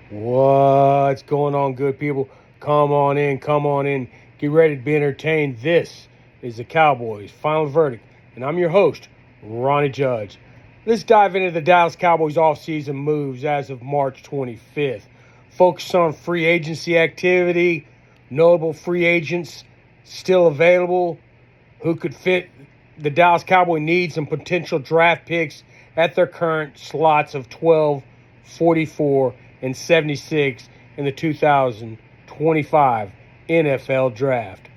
What's going on, good people? Come on in, come on in. Get ready to be entertained. This is the Cowboys Final Verdict, and I'm your host, Ronnie Judge. Let's dive into the Dallas Cowboys offseason moves as of March 25th. Focus on free agency activity, notable free agents still available, who could fit the Dallas Cowboy needs, and potential draft picks at their current slots of 12, 44, and 76 in the 2025 NFL Draft.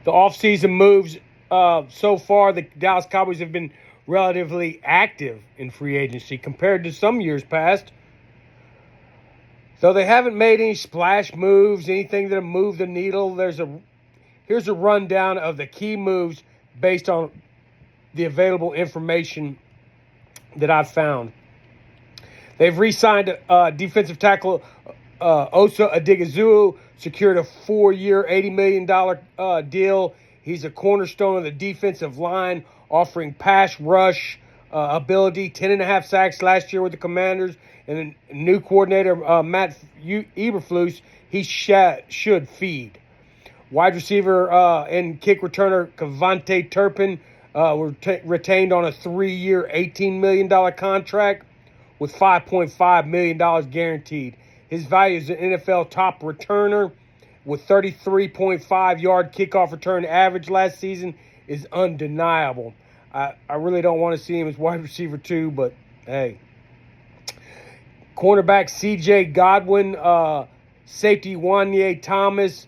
The offseason moves so far, the Dallas Cowboys have been relatively active in free agency compared to some years past. Though they haven't made any splash moves, anything that have moved the needle, here's a rundown of the key moves based on the available information that I've found. They've re-signed defensive tackle Osa Odighizuwa, secured a 4-year, $80 million deal. He's a cornerstone of the defensive line, offering pass rush ability, 10.5 sacks last year with the Commanders. And a new coordinator, Matt Eberflus, he should feed. Wide receiver and kick returner Cavante Turpin were retained on a 3-year, $18 million contract with $5.5 million guaranteed. His value is an NFL top returner with 33.5 yard kickoff return average last season is undeniable. I really don't want to see him as wide receiver too, but hey. Cornerback C.J. Godwin, safety Wanye Thomas,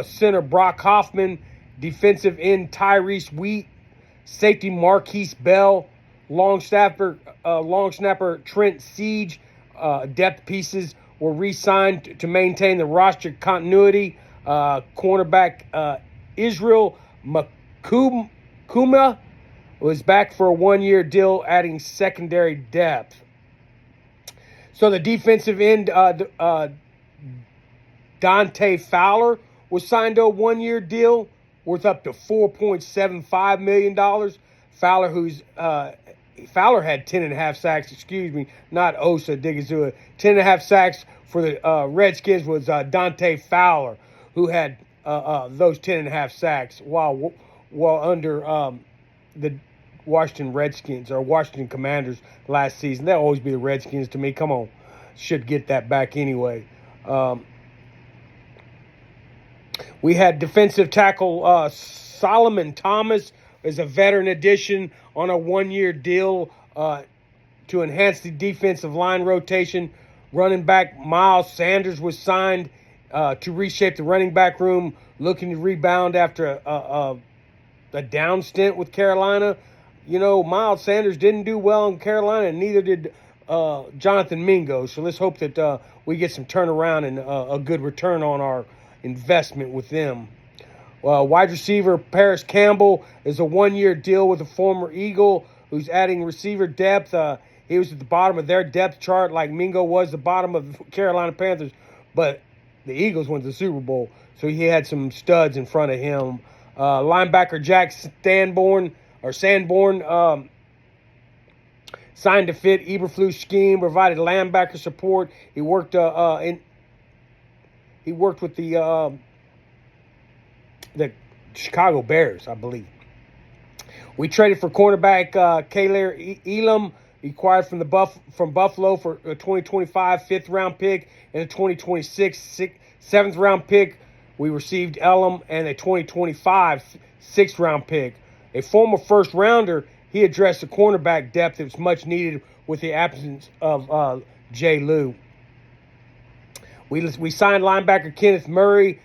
center Brock Hoffman, defensive end Tyrese Wheat, safety Marquise Bell, long snapper Trent Siege. Depth pieces were re-signed to maintain the roster continuity. Cornerback Israel Makuma was back for a 1-year deal, adding secondary depth. So the defensive end, Dante Fowler, was signed to a 1-year deal worth up to $4.75 million. Fowler had 10.5 sacks, not Osa Odighizuwa. 10.5 sacks for the Redskins was Dante Fowler, who had those 10.5 sacks while under the Washington Redskins or Washington Commanders last season. They'll always be the Redskins to me. Come on. Should get that back anyway. We had defensive tackle Solomon Thomas as a veteran addition on a 1-year deal to enhance the defensive line rotation. Running back Miles Sanders was signed to reshape the running back room, looking to rebound after a down stint with Carolina. You know, Miles Sanders didn't do well in Carolina, and neither did Jonathan Mingo. So let's hope that we get some turnaround and a good return on our investment with them. Wide receiver Paris Campbell is a 1-year deal with a former Eagle who's adding receiver depth. He was at the bottom of their depth chart like Mingo was the bottom of the Carolina Panthers, but the Eagles went to the Super Bowl, so he had some studs in front of him. Linebacker Jack Sanborn signed to fit Eberflus scheme, provided linebacker support. He worked with the Chicago Bears, I believe. We traded for cornerback Kaiir Elam, acquired from Buffalo for a 2025 5th-round pick and a 2026 7th-round pick. We received Elam and a 2025 6th-round pick. A former first-rounder, he addressed the cornerback depth that was much needed with the absence of Jay Lou. We signed linebacker Kenneth Murray,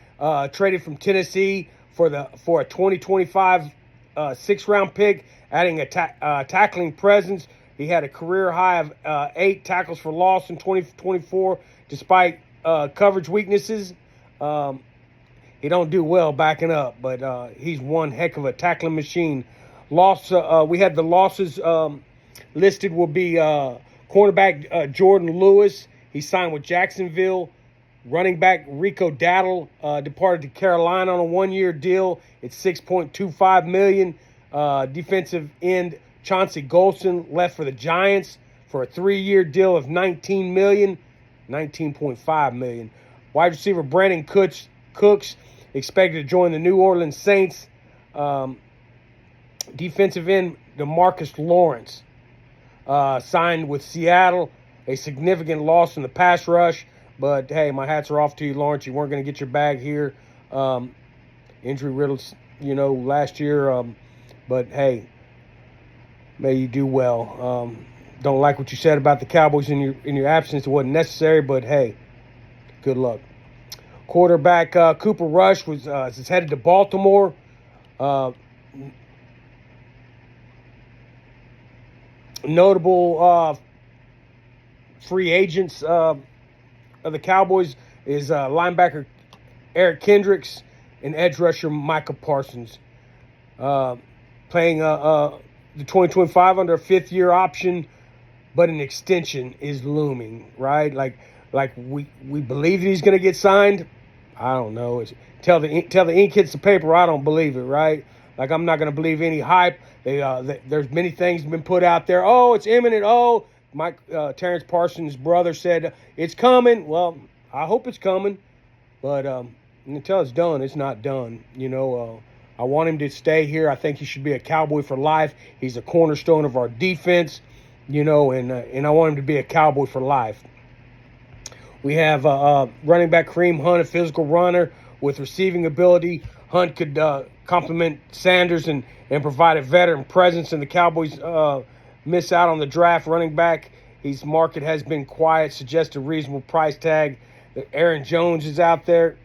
traded from Tennessee for a 2025 6th-round pick, adding a tackling presence. He had a career high of 8 tackles for loss in 2024, despite coverage weaknesses. He don't do well backing up, but he's one heck of a tackling machine. We had the losses listed will be cornerback Jordan Lewis. He signed with Jacksonville. Running back Rico Dowdle departed to Carolina on a 1-year deal. It's $6.25 million. Defensive end Chauncey Golston left for the Giants for a 3-year deal of $19 million, $19.5 million. Wide receiver Brandon Cooks expected to join the New Orleans Saints. Defensive end DeMarcus Lawrence signed with Seattle. A significant loss in the pass rush. But, hey, my hats are off to you, Lawrence. You weren't going to get your bag here. Injury riddled, last year. But, hey, may you do well. Don't like what you said about the Cowboys in your absence. It wasn't necessary, but, hey, good luck. Quarterback Cooper Rush is headed to Baltimore. Notable free agents of the Cowboys is linebacker Eric Kendricks and edge rusher Micah Parsons. Playing the 2025 under a 5th-year option, but an extension is looming, right? Like we believe that he's going to get signed. I don't know. Tell the ink hits the paper. I don't believe it, right? Like, I'm not going to believe any hype. There's many things been put out there. Oh, it's imminent. Oh, Terrence Parsons' brother said it's coming. Well, I hope it's coming, but until it's done, it's not done. I want him to stay here. I think he should be a Cowboy for life. He's a cornerstone of our defense, and I want him to be a Cowboy for life. We have running back Kareem Hunt, a physical runner with receiving ability. Hunt could complement Sanders and provide a veteran presence, and the Cowboys miss out on the draft running back. His market has been quiet, suggests a reasonable price tag. Aaron Jones is out there.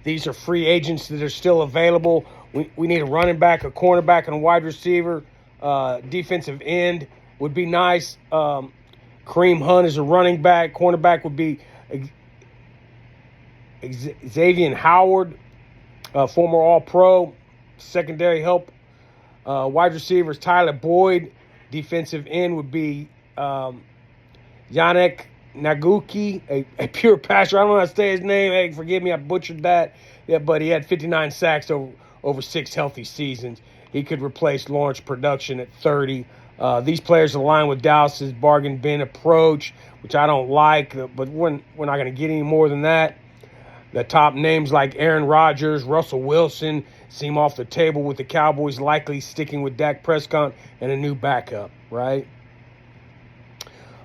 These are free agents that are still available. We need a running back, a cornerback, and a wide receiver. Defensive end would be nice. Kareem Hunt is a running back. Cornerback would be Xavier Howard, former All-Pro. Secondary help. Wide receivers Tyler Boyd. Defensive end would be Yannick Naguki, a pure passer. I don't know how to say his name. Hey, forgive me, I butchered that. Yeah, but he had 59 sacks over 6 healthy seasons. He could replace Lawrence production at 30. These players align with Dallas's bargain bin approach, which I don't like, but we're not going to get any more than that. The top names like Aaron Rodgers, Russell Wilson seem off the table, with the Cowboys likely sticking with Dak Prescott and a new backup, right?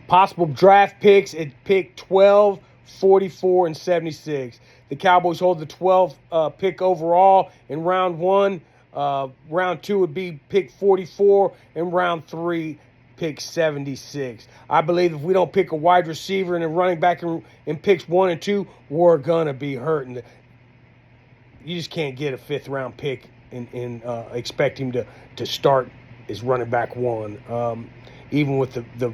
Possible draft picks at pick 12, 44, and 76. The Cowboys hold the 12th pick overall in round 1. Round 2 would be pick 44, and round 3, pick 76. I believe if we don't pick a wide receiver and a running back in picks 1 and 2, we're going to be hurting. You just can't get a 5th-round pick and expect him to start as running back 1. Even with the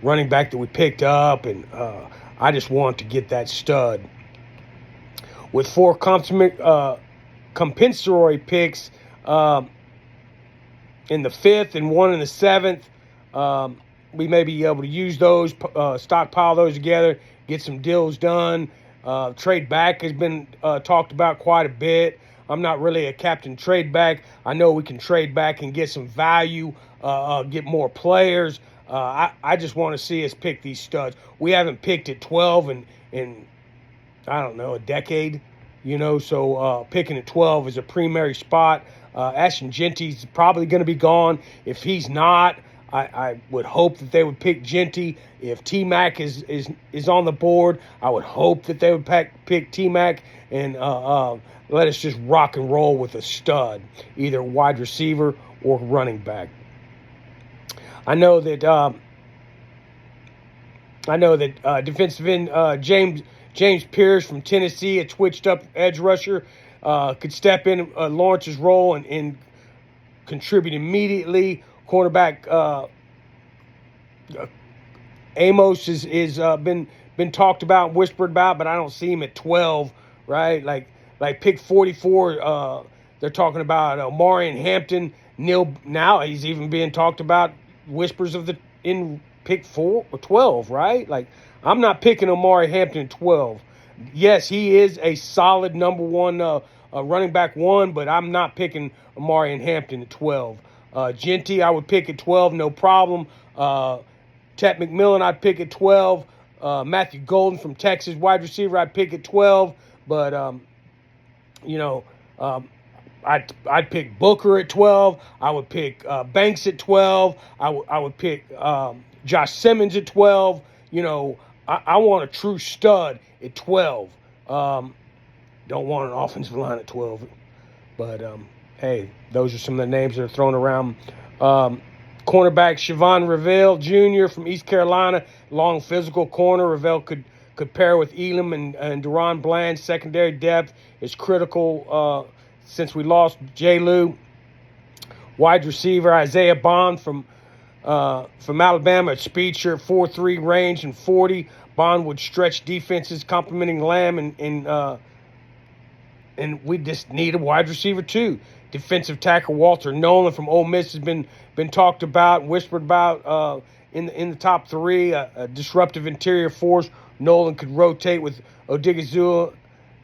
running back that we picked up, and I just want to get that stud. With 4 compensatory picks in the 5th and 1 in the 7th, we may be able to use those, stockpile those together, get some deals done. Trade back has been talked about quite a bit. I'm not really a captain trade back. I know we can trade back and get some value, get more players. I just want to see us pick these studs. We haven't picked at 12 in I don't know, a decade, so picking at 12 is a primary spot. Ashton Genty's probably going to be gone. If he's not, I would hope that they would pick Genty. If T-Mac is on the board, I would hope that they would pick T-Mac and let us just rock and roll with a stud, either wide receiver or running back. I know that defensive end James Pierce from Tennessee, a twitched-up edge rusher, could step in Lawrence's role and contribute immediately. Cornerback Amos is been talked about and whispered about, but I don't see him at 12, right? Like pick 44, they're talking about Omarion Hampton. Now he's even being talked about, whispers in pick 4 or 12, right? Like, I'm not picking Omarion Hampton at 12. Yes, he is a solid number 1 running back 1, but I'm not picking Omarion Hampton at 12. Genty, I would pick at 12, no problem. Tet McMillan, I'd pick at 12. Matthew Golden from Texas, wide receiver, I'd pick at 12. But, you know, I'd pick Booker at 12. I would pick Banks at 12. I would pick Josh Simmons at 12. You know, I want a true stud at 12. Don't want an offensive line at 12. But, hey, those are some of the names that are thrown around. Cornerback Siobhan Reveal Jr. from East Carolina, long physical corner. Reveal could pair with Elam and Deron Bland. Secondary depth is critical since we lost J. Lou. Wide receiver Isaiah Bond from Alabama at speed, 4.3 range and 40. Bond would stretch defenses, complimenting Lamb, and we just need a wide receiver too. Defensive tackle Walter Nolan from Ole Miss has been talked about, whispered about in the top three. A disruptive interior force. Nolan could rotate with Odigizua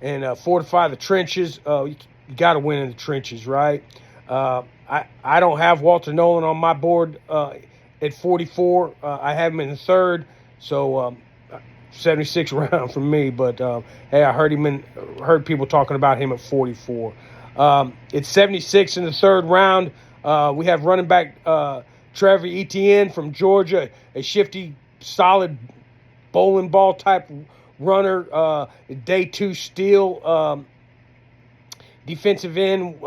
and fortify the trenches. You got to win in the trenches, right? I don't have Walter Nolan on my board at 44. I have him in the third, so 76 round for me. But hey, I heard people talking about him at 44. It's 76 in the third round. We have running back Trevor Etienne from Georgia, a shifty, solid bowling ball type runner. Day 2 steal. Defensive end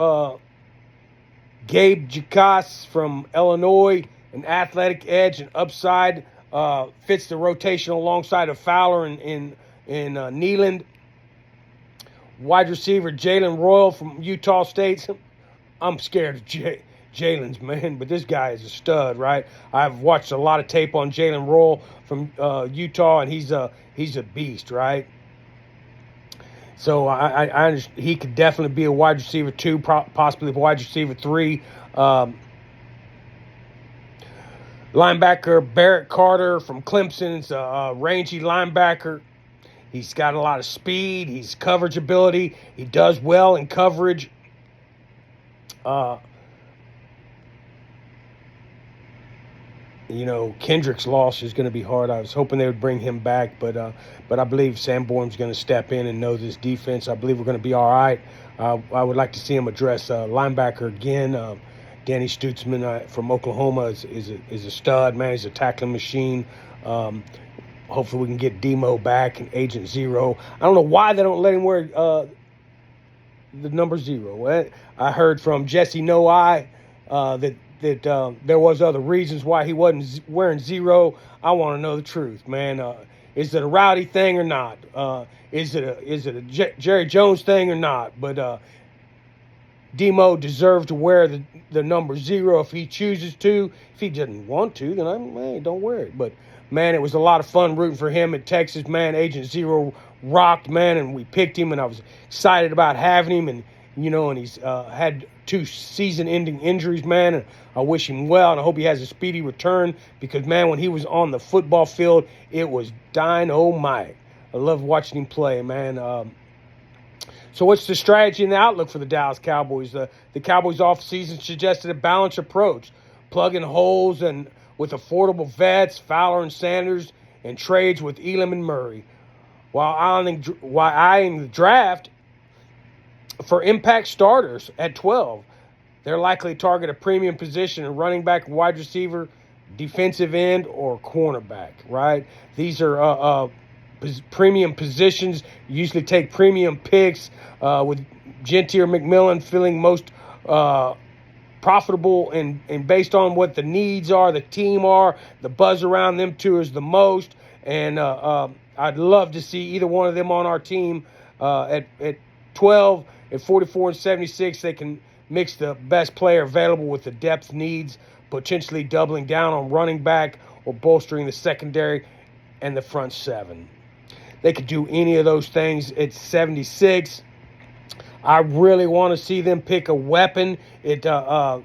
Gabe Jacas from Illinois, an athletic edge and upside. Fits the rotation alongside of Fowler and Nealand. Wide receiver Jalen Royal from Utah State. I'm scared of Jalen's, man, but this guy is a stud, right? I've watched a lot of tape on Jalen Royal from Utah, and he's a beast, right? So I understand he could definitely be a wide receiver 2, possibly a wide receiver 3. Linebacker Barrett Carter from Clemson's a rangy linebacker. He's got a lot of speed. He's coverage ability. He does well in coverage. You know, Kendrick's loss is going to be hard. I was hoping they would bring him back, but I believe Sanborn's going to step in and know this defense. I believe we're going to be all right. I would like to see him address linebacker again. Danny Stutzman from Oklahoma is a stud, man. He's a tackling machine. Hopefully we can get Demo back and Agent Zero. I don't know why they don't let him wear the number 0. I heard from Jesse No-Eye that there was other reasons why he wasn't wearing 0. I want to know the truth, man. Is it a rowdy thing or not? Is it a Jerry Jones thing or not? But Demo deserved to wear the number 0 if he chooses to. If he doesn't want to, then don't wear it. But man, it was a lot of fun rooting for him at Texas, man. Agent Zero rocked, man, and we picked him, and I was excited about having him. And you know, and he's had 2 season-ending injuries, man. And I wish him well, and I hope he has a speedy return because, man, when he was on the football field, it was dynamite. I love watching him play, man. So what's the strategy and the outlook for the Dallas Cowboys? The Cowboys offseason suggested a balanced approach, plugging holes and with affordable vets, Fowler and Sanders, and trades with Elam and Murray, while eyeing the draft for impact starters at 12. They're likely to target a premium position in running back, wide receiver, defensive end, or cornerback, right? These are premium positions. Usually take premium picks with Genty or McMillan feeling most profitable and based on what the needs are, the team are, the buzz around them two is the most. And I'd love to see either one of them on our team at 12. At 44 and 76, they can mix the best player available with the depth needs, potentially doubling down on running back or bolstering the secondary and the front 7. They could do any of those things at 76. I really want to see them pick a weapon at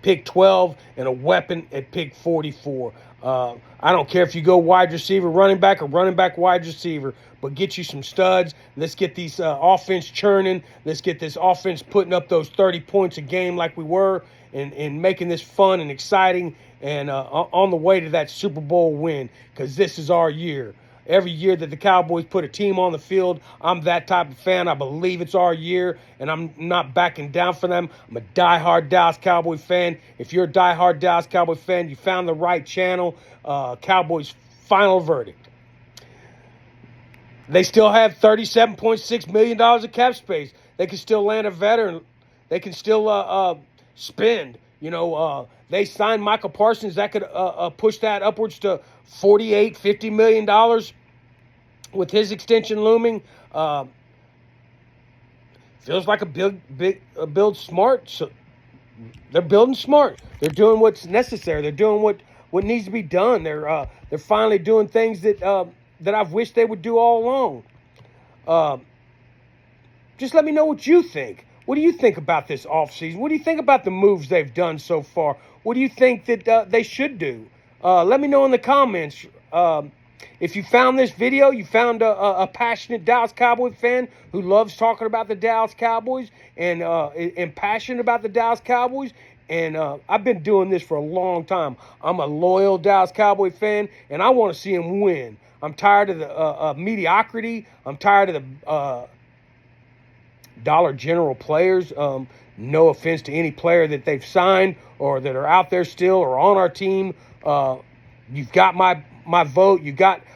pick 12 and a weapon at pick 44. I don't care if you go wide receiver, running back, or running back, wide receiver, but get you some studs. Let's get these offense churning. Let's get this offense putting up those 30 points a game like we were in making this fun and exciting and on the way to that Super Bowl win, because this is our year. Every year that the Cowboys put a team on the field, I'm that type of fan. I believe it's our year, and I'm not backing down for them. I'm a diehard Dallas Cowboy fan. If you're a diehard Dallas Cowboy fan, you found the right channel. Cowboys Final Verdict. They still have $37.6 million of cap space. They can still land a veteran. They can still spend. They signed Michael Parsons. That could push that upwards to $48, $50 million with his extension looming. Feels like a build smart. So they're building smart. They're doing what's necessary. They're doing what needs to be done. They're finally doing things that I've wished they would do all along. Just let me know what you think. What do you think about this offseason? What do you think about the moves they've done so far? What do you think that they should do? Let me know in the comments. If you found this video, you found a passionate Dallas Cowboy fan who loves talking about the Dallas Cowboys and passionate about the Dallas Cowboys. And I've been doing this for a long time. I'm a loyal Dallas Cowboy fan, and I want to see them win. I'm tired of the mediocrity. I'm tired of the Dollar General players. No offense to any player that they've signed or that are out there still or on our team. You've got my vote.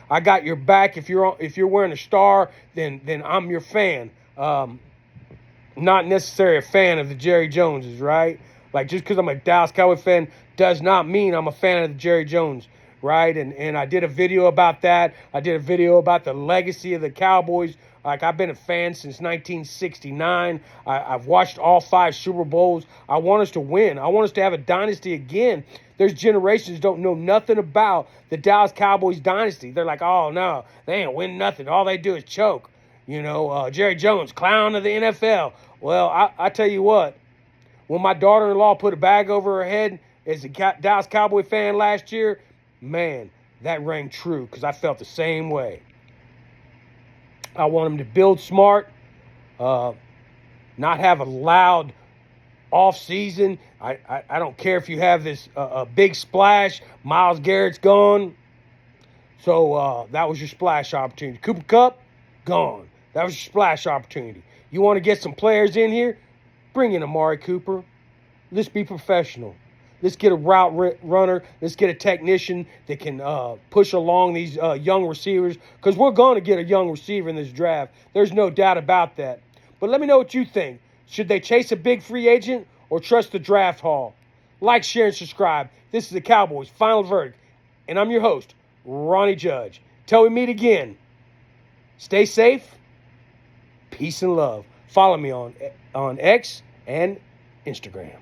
I got your back. If you're wearing a star, then I'm your fan. Not necessarily a fan of the Jerry Joneses, right? Like, just because I'm a Dallas Cowboy fan does not mean I'm a fan of the Jerry Jones, right? And I did a video about that. I did a video about the legacy of the Cowboys. Like, I've been a fan since 1969. I've watched all 5 Super Bowls. I want us to win. I want us to have a dynasty again. There's generations don't know nothing about the Dallas Cowboys dynasty. They're like, oh, no, they ain't win nothing. All they do is choke. Jerry Jones, clown of the NFL. Well, I tell you what, when my daughter-in-law put a bag over her head as a Dallas Cowboy fan last year, man, that rang true because I felt the same way. I want them to build smart, not have a loud off-season. I don't care if you have this a big splash. Myles Garrett's gone. So that was your splash opportunity. Cooper Kupp, gone. That was your splash opportunity. You want to get some players in here? Bring in Amari Cooper. Let's be professional. Let's get a route runner. Let's get a technician that can push along these young receivers, because we're going to get a young receiver in this draft. There's no doubt about that. But let me know what you think. Should they chase a big free agent or trust the draft haul? Like, share, and subscribe. This is the Cowboys Final Verdict, and I'm your host, Ronnie Judge. Till we meet again, stay safe, peace and love. Follow me on X and Instagram.